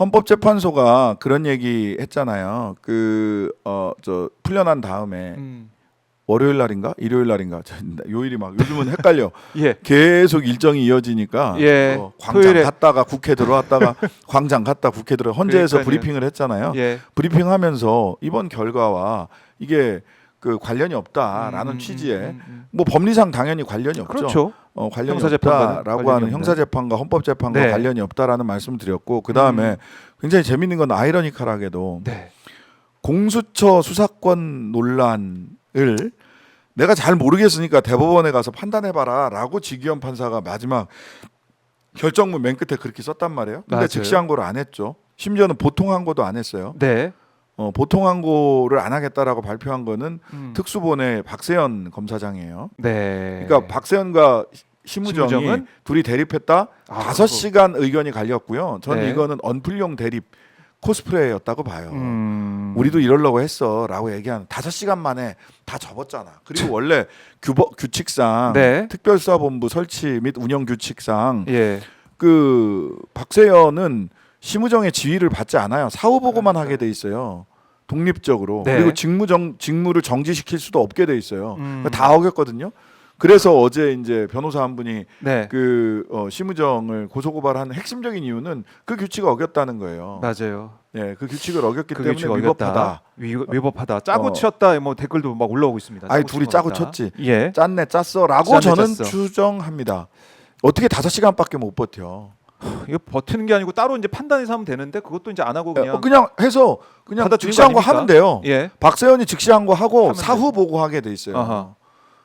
헌법재판소가 그런 얘기 했잖아요. 저 풀려난 다음에 월요일 날인가 일요일 날인가 요일이 막 요즘은 헷갈려. 예. 계속 일정이 이어지니까 예. 광장 토요일에. 갔다가 국회 들어왔다가 광장 갔다 국회 들어 헌재에서 그러니까요. 브리핑을 했잖아요. 예. 브리핑하면서 이번 결과와 이게 그 관련이 없다라는 취지에 뭐 법리상 당연히 관련이 없죠. 그렇죠. 관련이 형사재판과는 없다라고 관련이 하는 없는. 형사재판과 헌법재판과 네. 관련이 없다라는 말씀을 드렸고 그 다음에 굉장히 재밌는 건 아이러니컬하게도 네. 공수처 수사권 논란을 내가 잘 모르겠으니까 대법원에 가서 판단해봐라라고 지기현 판사가 마지막 결정문 맨 끝에 그렇게 썼단 말이에요. 근데 맞아요. 즉시 항고를 안 했죠. 심지어는 보통 항고도 안 했어요. 네. 보통 항고를 안 하겠다라고 발표한 거는 특수본의 박세현 검사장이에요. 네. 그러니까 박세현과 심우정이 심우정은? 둘이 대립했다. 아, 5시간 의견이 갈렸고요. 저는 네. 이거는 언플용 대립 코스프레였다고 봐요. 우리도 우리도 이러려고 했어라고 얘기하는 5시간 만에 다 접었잖아. 그리고 원래 규칙상 네. 특별수사본부 설치 및 운영 규칙상 예. 그 박세현은 심우정의 지휘를 받지 않아요. 사후 보고만 하게 돼 있어요. 독립적으로. 네. 그리고 직무를 정지시킬 수도 없게 돼 있어요. 다 어겼거든요. 그래서 어제 이제 변호사 한 분이 네. 심우정을 고소고발하는 핵심적인 이유는 그 규칙을 어겼다는 거예요. 맞아요. 예, 그 규칙을 어겼기 그 때문에 규칙 위법하다. 위법하다. 짜고 쳤다. 뭐 댓글도 막 올라오고 있습니다. 아니 둘이 짜고 쳤다. 쳤지. 예. 짰네 짰어라고 짰네, 저는 짰어. 추정합니다. 어떻게 5시간밖에 못 버텨? 이거 버티는 게 아니고 따로 이제 판단해서 하면 되는데 그것도 이제 안 하고 그냥 그냥 해서 그냥 받아주는 즉시한 거 거 아닙니까? 하면 돼요. 예. 박세현이 즉시한 거 하고 하면 사후 보고하게 돼 있어요. 아하.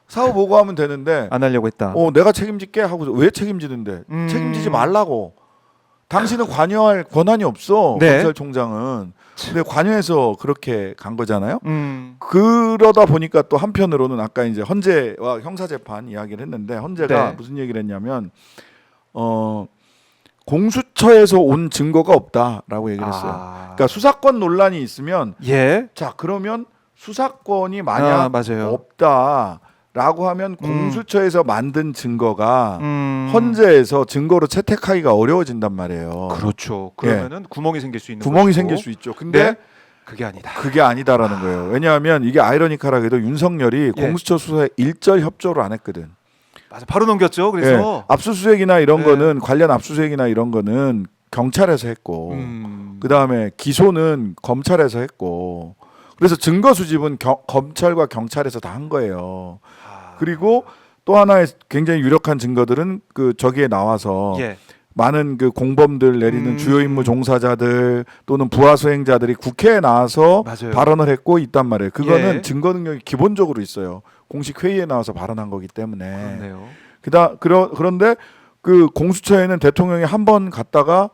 사후 보고하면 되는데 안 하려고 했다. 내가 책임질게 하고 왜 책임지는데 책임지지 말라고. 당신은 관여할 권한이 없어. 네. 검찰총장은. 근데 관여해서 그렇게 간 거잖아요. 그러다 보니까 또 한편으로는 아까 이제 헌재와 형사재판 이야기를 했는데 헌재가 네. 무슨 얘기를 했냐면 공수처에서 온 증거가 없다라고 얘기를 했어요. 그러니까 수사권 논란이 있으면 예. 자 그러면 수사권이 만약 맞아요. 없다라고 하면 공수처에서 만든 증거가 헌재 헌재에서 증거로 채택하기가 어려워진단 말이에요. 그렇죠. 그러면은 구멍이 생길 수 있는 구멍이 것이고. 생길 수 있죠. 근데 네. 그게 아니다. 그게 아니다라는 거예요. 왜냐하면 이게 아이러니컬하게도 윤석열이 예. 공수처 수사에 일절 협조를 안 했거든. 맞아. 바로 넘겼죠. 그래서 압수수색이나 이런 네. 거는 관련 압수수색이나 이런 거는 경찰에서 했고 그 다음에 기소는 검찰에서 했고 그래서 증거 수집은 검찰과 경찰에서 다 한 거예요. 그리고 또 하나의 굉장히 유력한 증거들은 그 저기에 나와서 예. 많은 그 공범들 내리는 주요 임무 종사자들 또는 부하 수행자들이 국회에 나와서 맞아요. 발언을 했고 있단 말이에요. 그거는 예. 증거 능력이 기본적으로 있어요. 공식 회의에 나와서 발언한 거기 때문에. 그렇네요. 그런데 그 공수처에는 대통령이 한 번 갔다가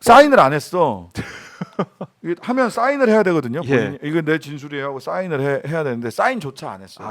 사인을 안 했어. 이게 하면 사인을 해야 되거든요. 예. 본인이. 이건 내 진술이에요 하고 사인을 해야 되는데 사인조차 안 했어요.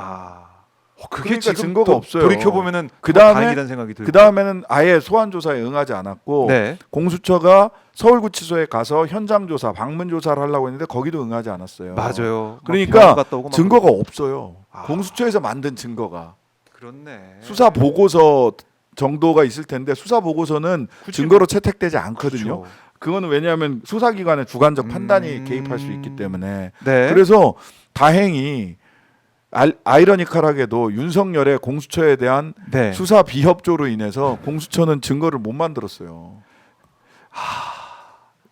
그게 그러니까 지금 증거가 없어요. 돌이켜 보면은 그다음에 다행이라는 생각이 들고. 그 다음에는 아예 소환 조사에 응하지 않았고 네. 공수처가 서울구치소에 가서 현장 조사, 방문 조사를 하려고 했는데 거기도 응하지 않았어요. 맞아요. 막 그러니까 병원 갔다 오고 막 증거가 없어요. 아. 공수처에서 만든 증거가 그렇네. 수사 보고서 정도가 있을 텐데 수사 보고서는 증거로 채택되지 않거든요. 그렇죠. 그거는 왜냐하면 수사기관의 주관적 판단이 개입할 수 있기 때문에. 네. 그래서 다행히 아이러니컬하게도 윤석열의 공수처에 대한 네. 수사 비협조로 인해서 공수처는 증거를 못 만들었어요.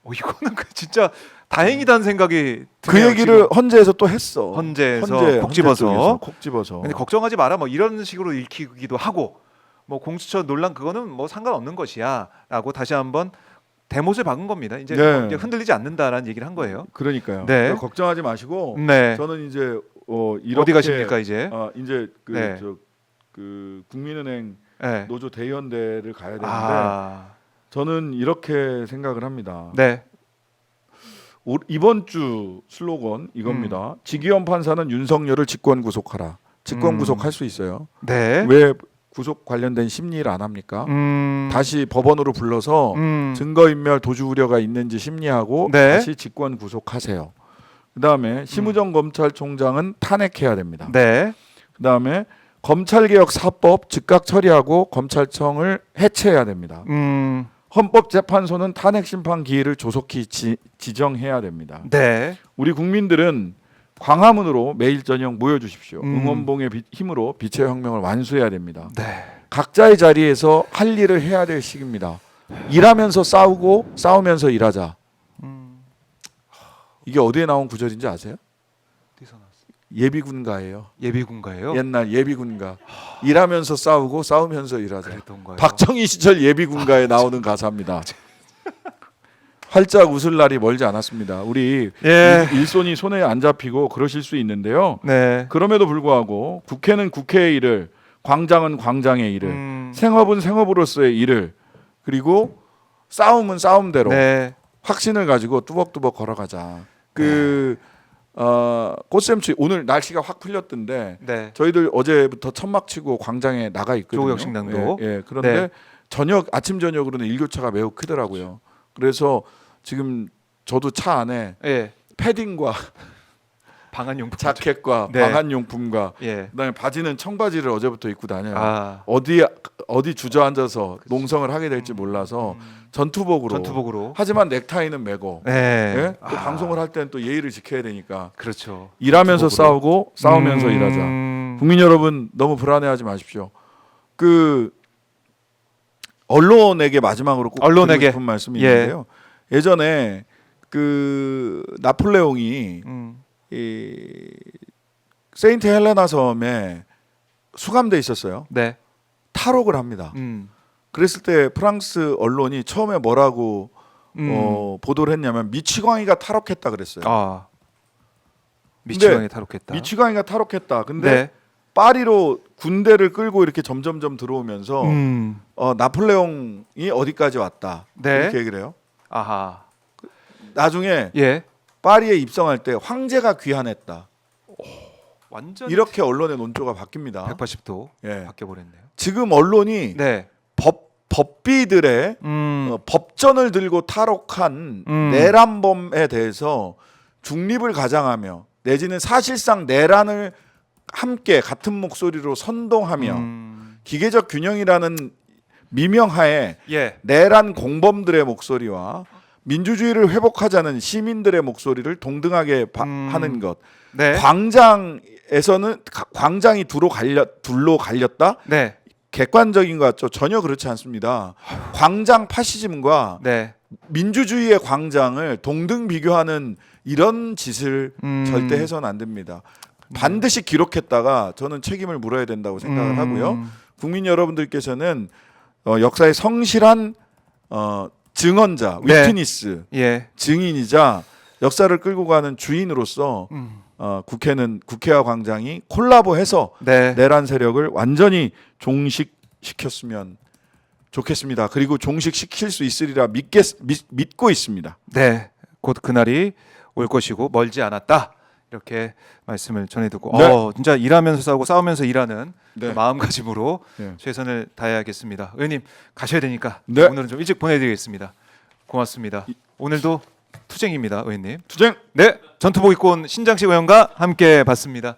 이거는 진짜 다행이다는 생각이 그 드네요, 얘기를 지금. 헌재에서 또 했어. 헌재에서 콕 집어서. 쪽에서 콕 집어서. 근데 걱정하지 마라 뭐 이런 식으로 읽히기도 하고 뭐 공수처 논란 그거는 뭐 상관없는 것이야라고 다시 한번 대못을 박은 겁니다. 이제, 네. 이제 흔들리지 않는다라는 얘기를 한 거예요. 그러니까요. 네. 그러니까 걱정하지 마시고 네. 저는 이제 이렇게 어디 가십니까 이제? 이제 네. 그 국민은행 네. 노조 대의원대를 가야 되는데 저는 이렇게 생각을 합니다. 네. 이번 주 슬로건 이겁니다. 지기현 판사는 윤석열을 직권 구속하라. 직권 구속할 수 있어요. 네. 왜 구속 관련된 심리를 안 합니까? 다시 법원으로 불러서 증거인멸 도주 우려가 있는지 심리하고 네. 다시 직권 구속하세요. 그다음에 심우정 검찰총장은 탄핵해야 됩니다. 네. 그다음에 검찰개혁 4법 즉각 처리하고 검찰청을 해체해야 됩니다. 헌법재판소는 탄핵 심판 기일을 조속히 지정해야 됩니다. 네. 우리 국민들은 광화문으로 매일 저녁 모여주십시오. 음. 응원봉의 힘으로 빛의 혁명을 완수해야 됩니다. 네. 각자의 자리에서 할 일을 해야 될 시기입니다. 일하면서 싸우고 싸우면서 일하자. 이게 어디에 나온 구절인지 아세요? 어디서 나왔어요? 예비군가예요. 예비군가예요? 옛날 예비군가. 일하면서 싸우고 싸우면서 일하자. 그랬던가요? 박정희 시절 예비군가에 나오는 가사입니다. 활짝 웃을 날이 멀지 않았습니다. 우리 예. 일손이 손에 안 잡히고 그러실 수 있는데요. 네. 그럼에도 불구하고 국회는 국회의 일을, 광장은 광장의 일을, 생업은 생업으로서의 일을, 그리고 싸움은 싸움대로 네. 확신을 가지고 뚜벅뚜벅 걸어가자. 꽃샘추위 오늘 날씨가 확 풀렸던데 네. 저희들 어제부터 천막 치고 광장에 나가 있거든요. 조국혁신당도. 예, 그런데 네. 아침 저녁으로는 일교차가 매우 크더라고요. 그래서 지금 저도 차 안에 예. 패딩과 방한용품. 자켓과 네. 방한용품과 예. 그다음에 바지는 청바지를 어제부터 입고 다녀요. 아. 어디 주저앉아서 농성을 하게 될지 몰라서 전투복으로. 전투복으로. 하지만 넥타이는 매고. 네. 예? 또 방송을 할 때는 또 예의를 지켜야 되니까. 그렇죠. 일하면서 전투복으로. 싸우고 싸우면서 일하자. 국민 여러분 너무 불안해하지 마십시오. 언론에게 마지막으로 꼭 언론에게. 드리고 싶은 말씀이 있는데요. 예전에 나폴레옹이 이 세인트 헬레나 섬에 수감돼 있었어요. 네. 탈옥을 합니다. 그랬을 때 프랑스 언론이 처음에 뭐라고 보도를 했냐면 미치광이가 탈옥했다 그랬어요. 아. 미치광이 탈옥했다. 미치광이가 탈옥했다. 근데 네. 파리로 군대를 끌고 이렇게 점점점 들어오면서 나폴레옹이 어디까지 왔다. 네. 이렇게 얘기를 해요. 아하. 나중에 예. 파리에 입성할 때 황제가 귀환했다. 완전 이렇게 언론의 논조가 바뀝니다. 180도 예. 바뀌어 버렸네요. 지금 언론이 네. 법비들의 법전을 들고 탈옥한 내란범에 대해서 중립을 가장하며 내지는 사실상 내란을 함께 같은 목소리로 선동하며 기계적 균형이라는 미명하에 예. 내란 공범들의 목소리와 민주주의를 회복하자는 시민들의 목소리를 동등하게 하는 것. 네. 광장에서는 광장이 둘로 갈렸다. 네. 객관적인 것 같죠? 전혀 그렇지 않습니다. 광장 파시즘과 네. 민주주의의 광장을 동등 비교하는 이런 짓을 절대 해서는 안 됩니다. 반드시 기록했다가 저는 책임을 물어야 된다고 생각을 하고요. 국민 여러분들께서는 역사의 성실한 증언자, 네. 위트니스, 예. 증인이자 역사를 끌고 가는 주인으로서 국회와 광장이 콜라보해서 네. 내란 세력을 완전히 종식시켰으면 좋겠습니다. 그리고 종식시킬 수 있으리라 믿고 있습니다. 네. 곧 그날이 올 것이고 멀지 않았다. 이렇게 말씀을 전해두고 네. 진짜 일하면서 싸우고 싸우면서 일하는 네. 마음가짐으로 네. 최선을 다해야겠습니다. 의원님 가셔야 되니까 네. 오늘은 좀 일찍 보내드리겠습니다. 고맙습니다. 오늘도 투쟁입니다, 의원님. 투쟁! 네, 전투복 입고 온 신장식 의원과 함께 봤습니다.